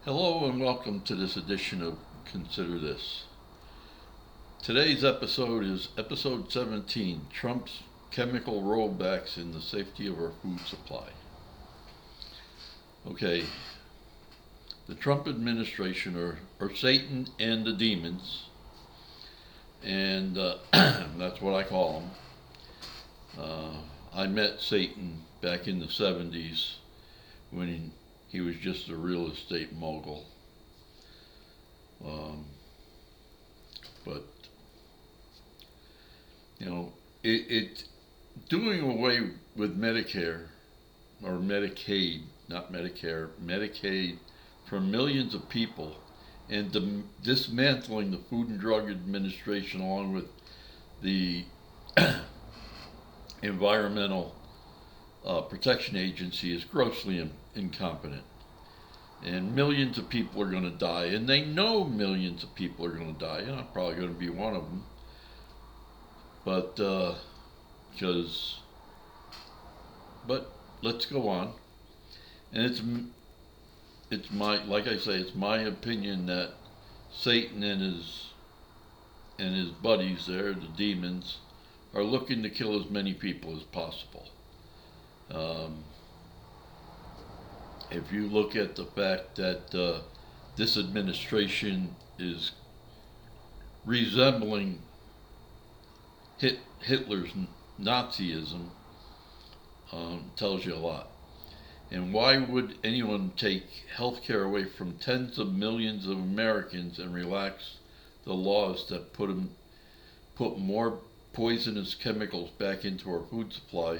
Hello and welcome to this edition of Consider This. Today's episode is episode 17, Trump's chemical rollbacks in the safety of our food supply. Okay, the Trump administration, or Satan and the demons, and that's what I call them. I met Satan back in the 70s when he was just a real estate mogul. Um, but it doing away with Medicare or Medicaid, not Medicare, Medicaid for millions of people, and dismantling the Food and Drug Administration along with the Environmental Protection Agency is grossly incompetent. And millions of people are going to die, and they know millions of people are going to die, and I'm probably going to be one of them. But but let's go on. And it's my, like I say, it's my opinion that Satan and his buddies there, the demons, are looking to kill as many people as possible. Um, if you look at the fact that this administration is resembling Hitler's Nazism, tells you a lot. And why would anyone take health care away from tens of millions of Americans and relax the laws that put more poisonous chemicals back into our food supply,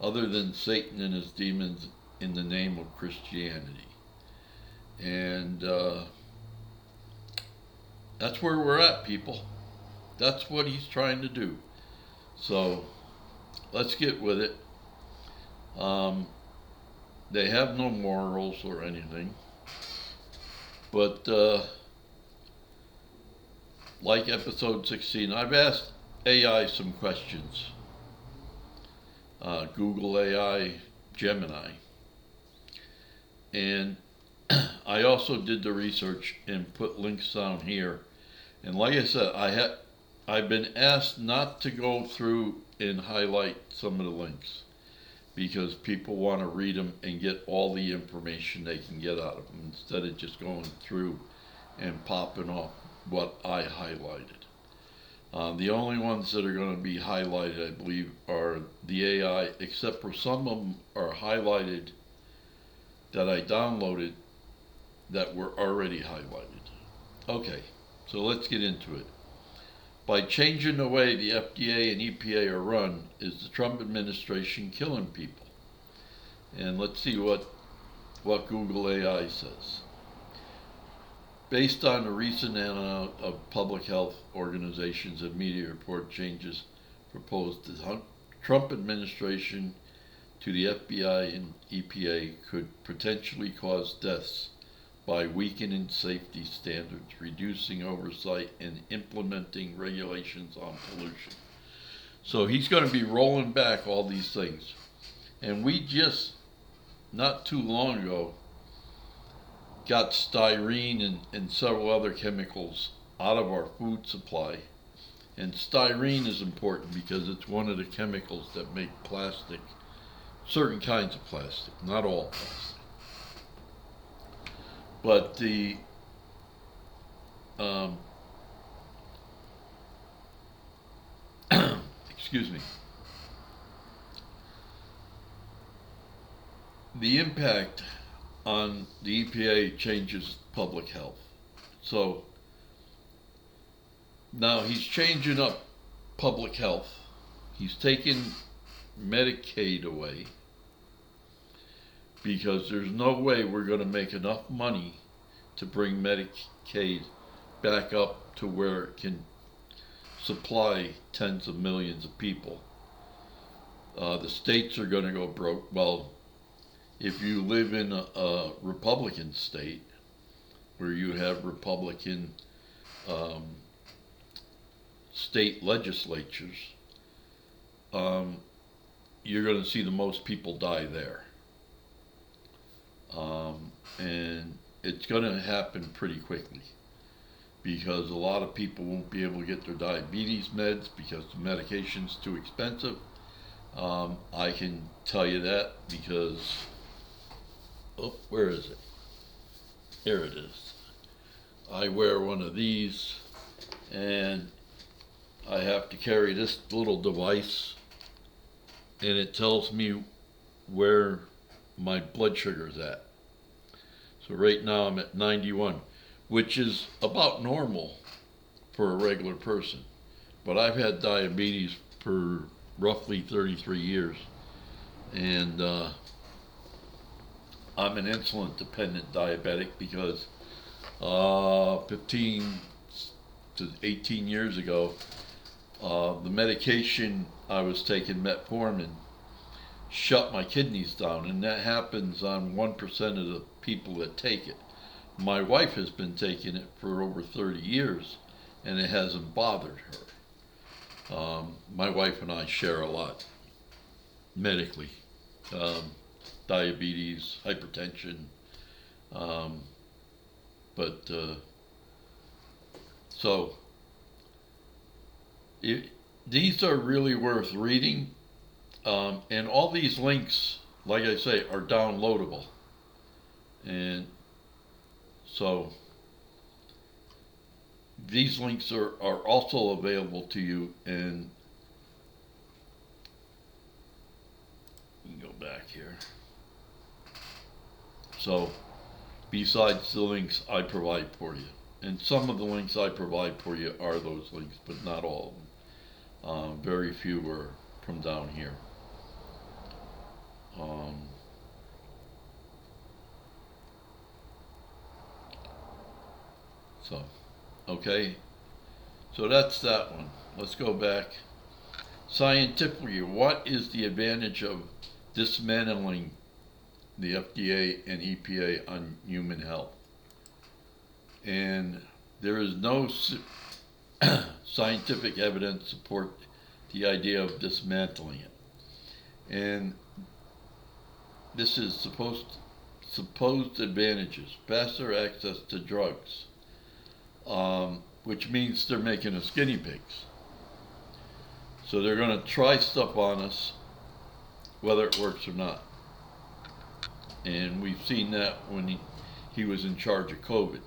other than Satan and his demons in the name of Christianity? And that's where we're at, people. That's what he's trying to do. So let's get with it. They have no morals or anything. But like episode 16, I've asked AI some questions. Google AI, Gemini. And I also did the research and put links down here. And like I said, I've been asked not to go through and highlight some of the links because people want to read them and get all the information they can get out of them instead of just going through and popping off what I highlighted. The only ones that are going to be highlighted, I believe, are the AI, except for some of them are highlighted that I downloaded that were already highlighted. Okay, so let's get into it. By changing the way the FDA and EPA are run, is the Trump administration killing people? And let's see what Google AI says. Based on the recent analysis of public health organizations and media report changes proposed, the Trump administration to the FBI and EPA could potentially cause deaths by weakening safety standards, reducing oversight, and implementing regulations on pollution. So he's going to be rolling back all these things. And we just, not too long ago, got styrene and several other chemicals out of our food supply. And styrene is important because it's one of the chemicals that make plastic, certain kinds of plastic, not all plastic. But the excuse me, the impact on the EPA changes public health. So now he's changing up public health. He's taking Medicaid away because there's no way we're going to make enough money to bring Medicaid back up to where it can supply tens of millions of people. The states are going to go broke. Well, if you live in a Republican state where you have Republican state legislatures, you're going to see the most people die there. And it's going to happen pretty quickly because a lot of people won't be able to get their diabetes meds because the medication's too expensive. I can tell you that because, oh, where is it? Here it is. I wear one of these and I have to carry this little device and it tells me where my blood sugar is at. So right now I'm at 91, which is about normal for a regular person. But I've had diabetes for roughly 33 years, and I'm an insulin dependent diabetic because 15 to 18 years ago, the medication I was taking, metformin, shut my kidneys down, and that happens on 1% of the people that take it. My wife has been taking it for over 30 years, and it hasn't bothered her. My wife and I share a lot medically, diabetes, hypertension, but so these are really worth reading. And all these links, like I say, are downloadable. And so these links are also available to you. And you can go back here. So besides the links I provide for you, and some of the links I provide for you are those links, but not all of them. Very few are from down here. So, okay, so that's that one. Let's go back. Scientifically, what is the advantage of dismantling the FDA and EPA on human health? And there is no scientific evidence to support the idea of dismantling it. And this is supposed advantages: faster access to drugs, which means they're making us guinea pigs. So they're going to try stuff on us, whether it works or not. And we've seen that when he was in charge of COVID.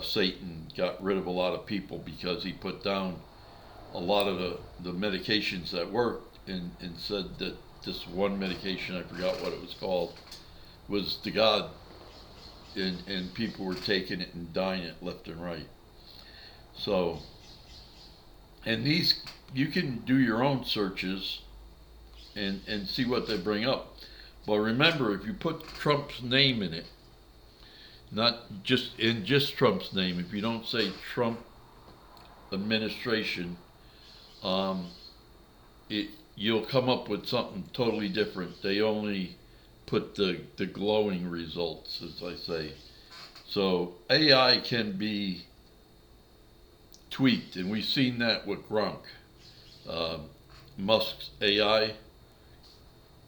Satan got rid of a lot of people because he put down a lot of the medications that worked and said that this one medication, I forgot what it was called, was the God, and people were taking it and dying it left and right. So, and these, you can do your own searches and see what they bring up. But remember, if you put Trump's name in it, not just Trump's name, if you don't say Trump administration, you'll come up with something totally different. They only put the glowing results, as I say. So AI can be tweaked, and we've seen that with Gronk. Musk's AI,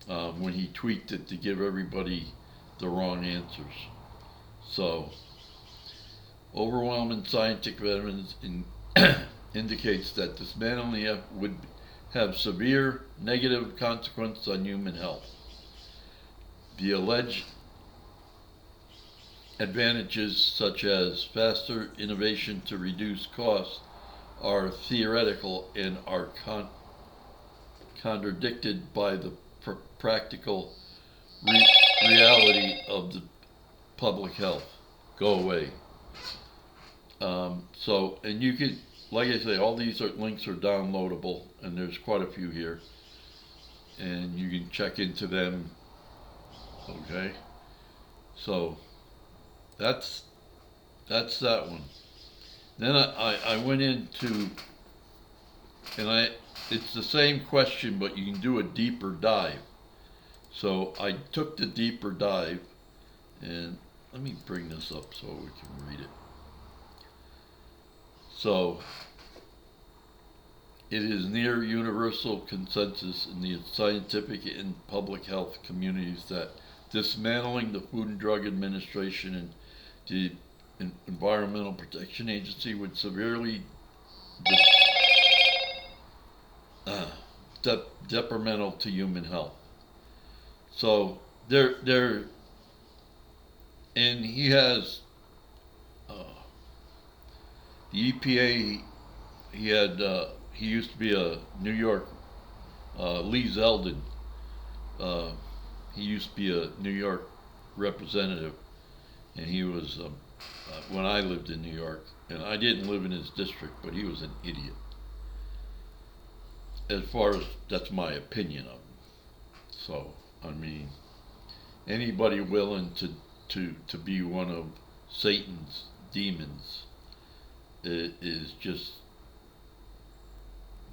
when he tweaked it to give everybody the wrong answers. So, overwhelming scientific evidence indicates that dismantling would have severe negative consequences on human health. The alleged advantages, such as faster innovation to reduce costs, are theoretical and are contradicted by the practical reality of the public health. Go away. So, and you could, like I say, all these links are downloadable, and there's quite a few here, and you can check into them. Okay, so that's that one. Then I went into, and it's the same question, but you can do a deeper dive. So I took the deeper dive, and let me bring this up so we can read it. So, it is near universal consensus in the scientific and public health communities that dismantling the Food and Drug Administration and the Environmental Protection Agency would severely detrimental to human health. So there, and he has uh, the EPA. He used to be a New York Lee Zeldin. Uh, he used to be a New York representative, and he was when I lived in New York, and I didn't live in his district, but he was an idiot. As far as that's my opinion of him. So I mean, anybody willing to be one of Satan's demons is just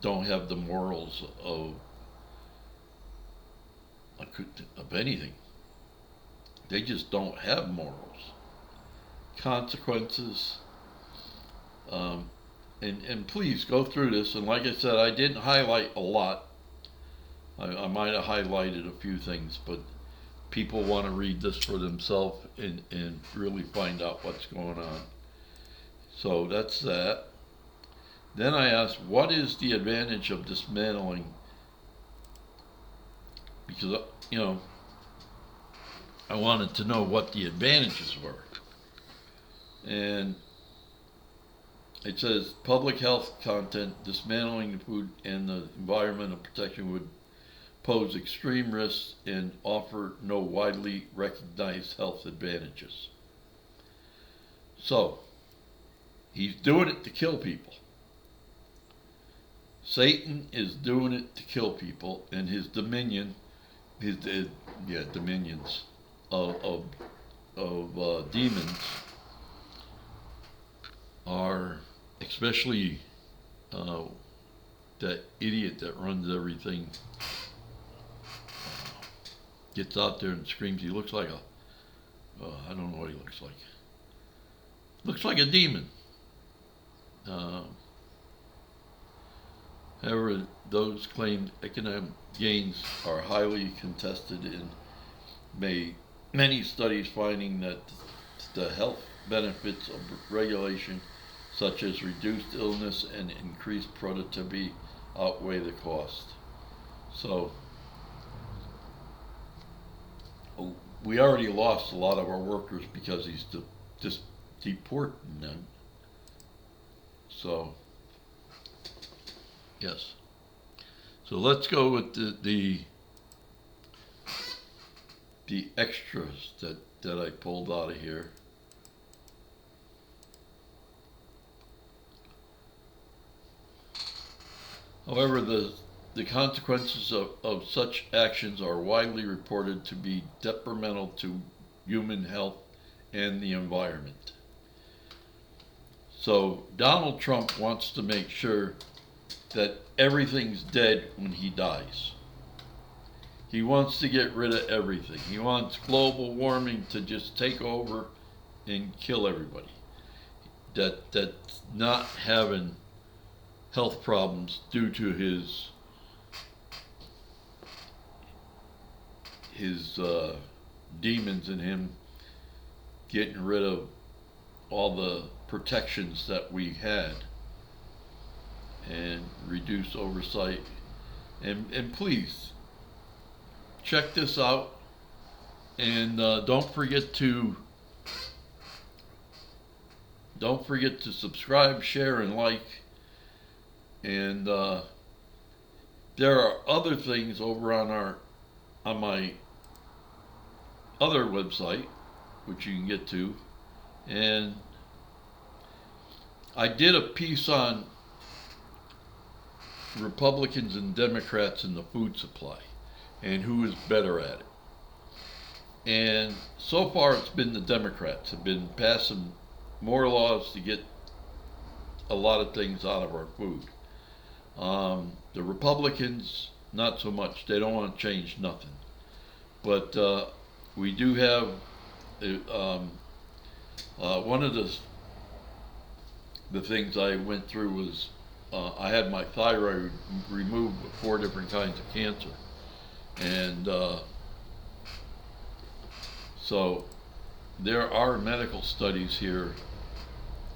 don't have the morals of anything. They just don't have morals, consequences. And please go through this. And like I said, I didn't highlight a lot. I might have highlighted a few things, but people want to read this for themselves and really find out what's going on. So that's that. Then I asked, what is the advantage of dismantling? Because, I wanted to know what the advantages were. And it says public health content, dismantling the food and the environmental protection would pose extreme risks and offer no widely recognized health advantages. So, he's doing it to kill people. Satan is doing it to kill people, and his dominions of demons are, especially that idiot that runs everything, gets out there and screams. He looks like I don't know what he looks like. Looks like a demon. However, those claimed economic gains are highly contested and many studies finding that the health benefits of regulation, such as reduced illness and increased productivity, outweigh the cost. So, we already lost a lot of our workers because he's just deporting them. So, yes. So let's go with the extras that I pulled out of here. However, the consequences of such actions are widely reported to be detrimental to human health and the environment. So Donald Trump wants to make sure that everything's dead when he dies. He wants to get rid of everything. He wants global warming to just take over and kill everybody. That's not having health problems due to his demons in him getting rid of all the protections that we had and reduce oversight. And please check this out, and don't forget to subscribe, share, and like. And there are other things over on my other website, which you can get to. And I did a piece on Republicans and Democrats in the food supply and who is better at it. And so far it's been the Democrats have been passing more laws to get a lot of things out of our food. The Republicans, not so much. They don't want to change nothing. But we do have one of the things I went through was I had my thyroid removed with 4 different kinds of cancer. And So there are medical studies here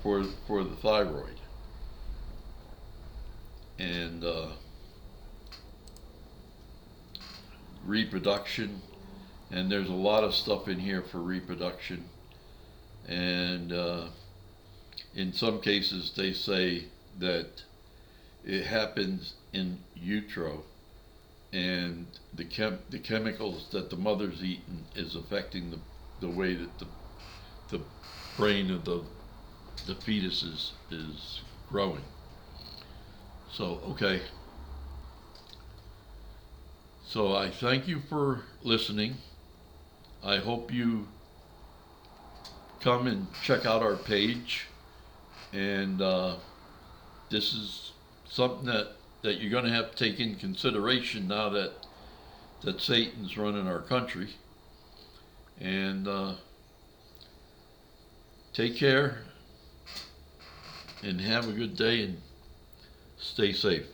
for the thyroid, and reproduction, and there's a lot of stuff in here for reproduction, and in some cases they say that it happens in utero, and the chemicals that the mother's eating is affecting the way that the brain of the fetus is growing. So okay. So I thank you for listening. I hope you come and check out our page, and this is something that you're going to have to take in consideration now that Satan's running our country. And take care and have a good day and stay safe.